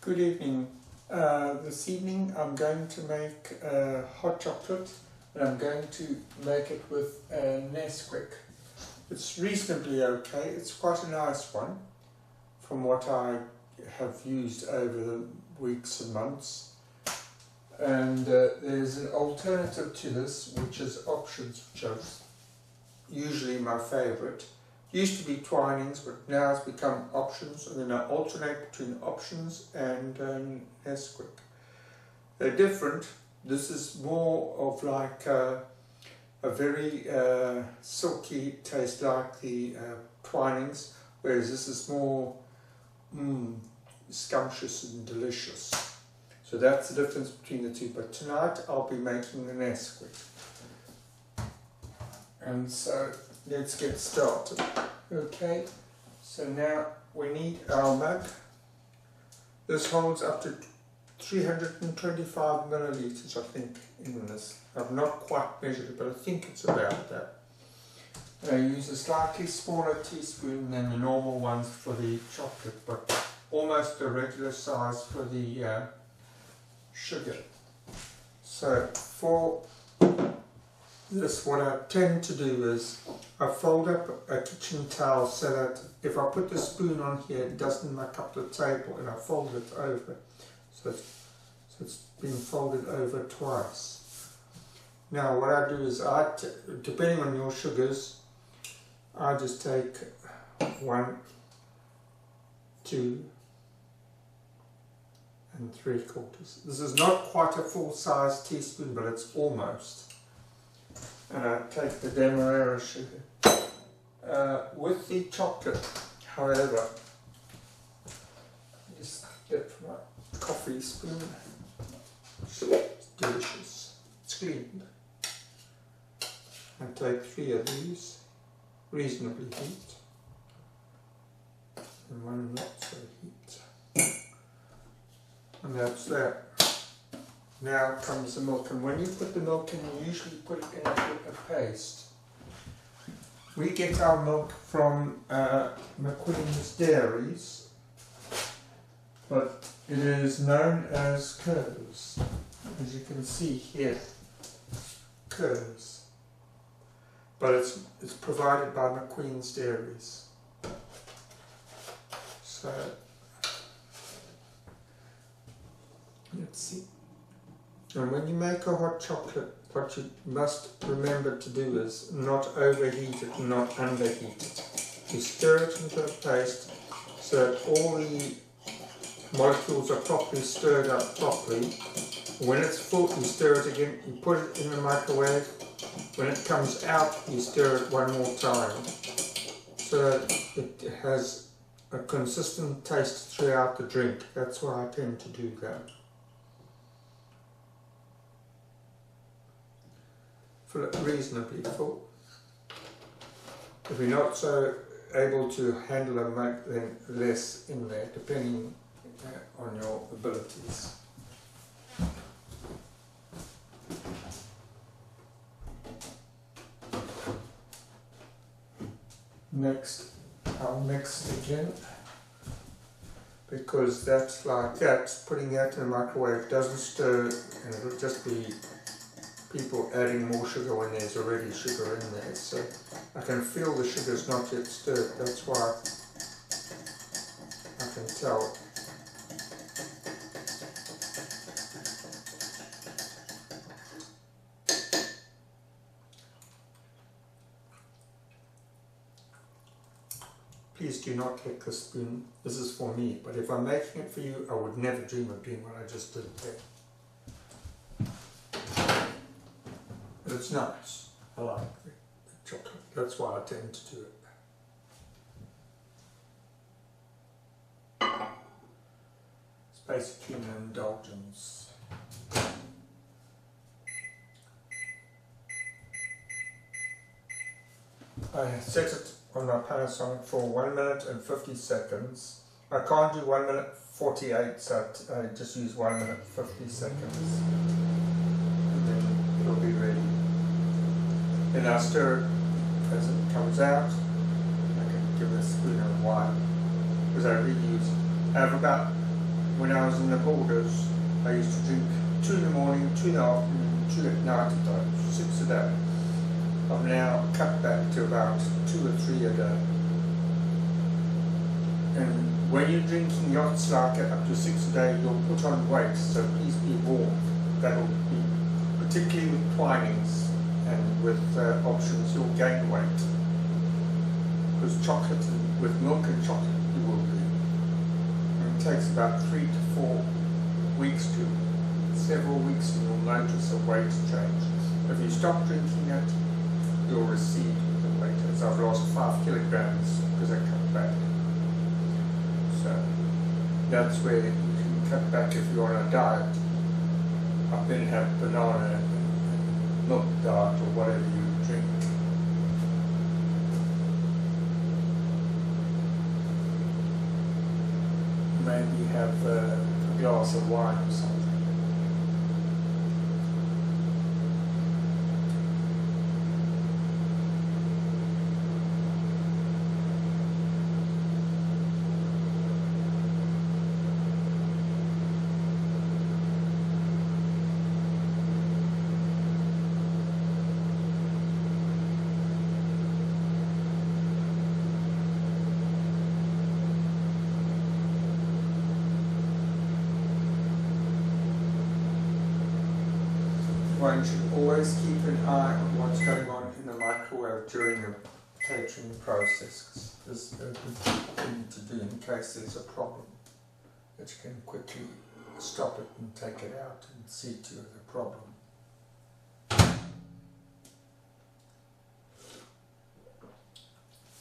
Good evening. This evening I'm going to make hot chocolate, and I'm going to make it with Nesquik. It's reasonably okay. It's quite a nice one from what I have used over the weeks and months. And there's an alternative to this, which is Options, which is usually my favourite. Used to be Twinings, but now it's become Options, and then I alternate between Options and Nesquik. They're different. This is more of like a very silky taste like the Twinings, whereas this is more scrumptious and delicious. So that's the difference between the two. But tonight I'll be making the Nesquik. And so let's get started. Okay, so now we need our mug. This holds up to 325 milliliters, I think, in this. I've not quite measured it, but I think it's about that. I use a slightly smaller teaspoon than the normal ones for the chocolate, but almost the regular size for the sugar. So for this, what I tend to do is I fold up a kitchen towel so that if I put the spoon on here, it doesn't muck up the table, and I fold it over. So it's been folded over twice. Now what I do is, depending on your sugars, I just take 1, 2 3/4. This is not quite a full-size teaspoon, but it's almost. And I take the Demerara sugar. With the chocolate, however, just get my coffee spoon. It's delicious. It's cleaned. I take 3 of these, reasonably heat, and 1 not so heat. And that's that. Now comes the milk, and when you put the milk in, you usually put it in a paste. We get our milk from McQueen's Dairies, but it is known as Curves, as you can see here, Curves. But it's provided by McQueen's Dairies. So let's see. And when you make a hot chocolate, what you must remember to do is not overheat it, not underheat it. You stir it into a paste so that all the molecules are properly stirred up properly. When it's full, you stir it again, you put it in the microwave. When it comes out, you stir it one more time so that it has a consistent taste throughout the drink. That's why I tend to do that. Fill it reasonably full. If you're not so able to handle a mug, then less in there, depending on your abilities. Next, I'll mix again, because that's like that. Putting that in the microwave doesn't stir, and it'll just be people adding more sugar when there's already sugar in there. So I can feel the sugar's not yet stirred. That's why I can tell. Please do not lick the spoon. This is for me, but if I'm making it for you, I would never dream of doing what I just did there. But it's nice. I like the chocolate. That's why I tend to do it. It's basically an indulgence. I set it on my Panasonic for 1 minute and 50 seconds. I can't do 1 minute 48, so I just use 1 minute 50 seconds. And then it'll be ready. Then I stir it as it comes out. I can give it a spoon of wine, because I reuse. I have about when I was in the borders, I used to drink 2 in the morning, 2 in the afternoon, 2 at night at times, 6 a day. I've now cut back to about 2 or 3 a day. And when you're drinking lots like up to 6 a day, you'll put on weight, so please be warned. That'll be, particularly with Twinings and with options, you'll gain weight. Because chocolate, and with milk and chocolate, you will do. And it takes about 3 to 4 weeks to several weeks, and you'll notice a weight change. If you stop drinking it, you'll recede with the weight. As I've lost 5 kilograms because I cut back. So that's where you can cut back if you're on a diet. I've been have banana and milk diet or whatever you drink. Maybe have a glass of wine or something. One should always keep an eye on what's going on in the microwave during the catering process. This is a good thing to do in case there's a problem, that you can quickly stop it and take it out and see to the problem.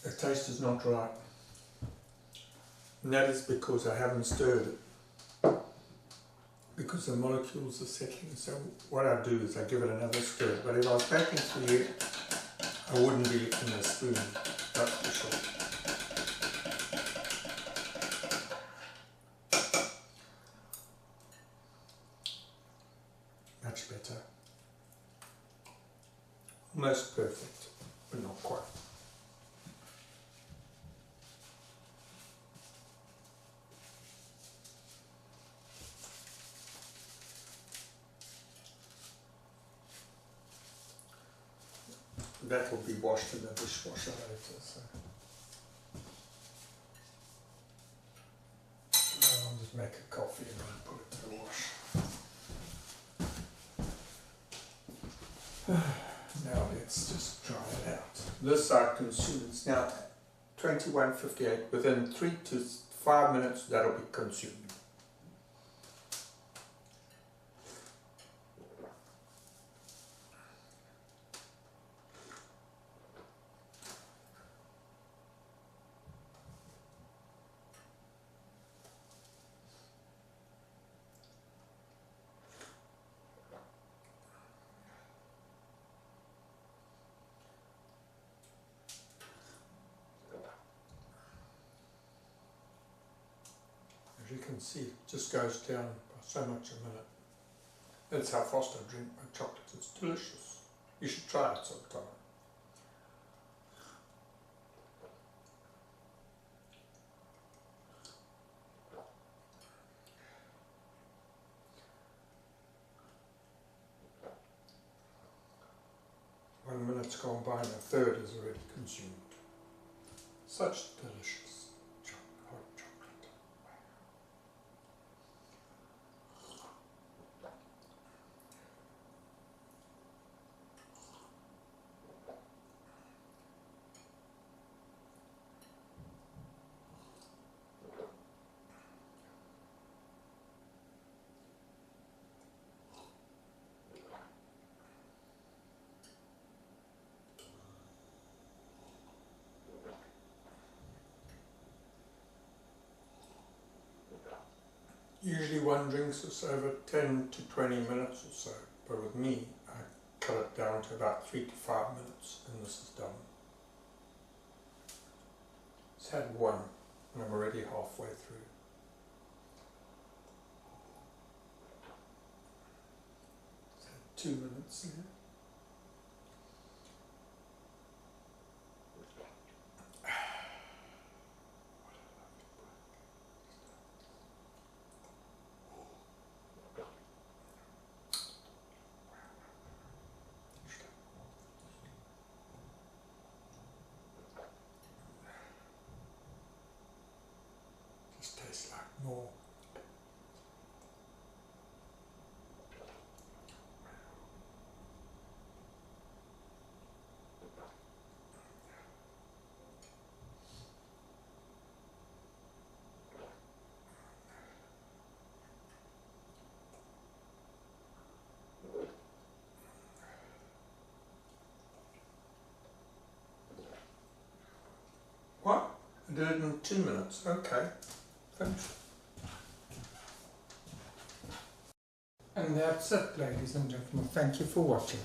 The taste is not right, and that is because I haven't stirred it. Because the molecules are settling. So what I do is I give it another stir. But if I was baking for you, I wouldn't be licking the spoon, that's for sure. Much better. Almost perfect, but not quite. That will be washed in the dishwasher later. So now I'll just make a coffee and then put it to the wash. Now let's just dry it out. This I consume. It's now 21:58. Within 3 to 5 minutes, that'll be consumed. You can see it just goes down by so much a minute. That's how fast I drink my chocolate. It's delicious. You should try it sometime. One minute's gone by and a third is already consumed. Such delicious hot chocolate. Usually one drinks this over 10 to 20 minutes or so, but with me I cut it down to about 3 to 5 minutes and this is done. It's had one and I'm already halfway through. It's had 2 minutes now. I did it in 2 minutes. Okay, finished. And that's it, ladies and gentlemen. Thank you for watching.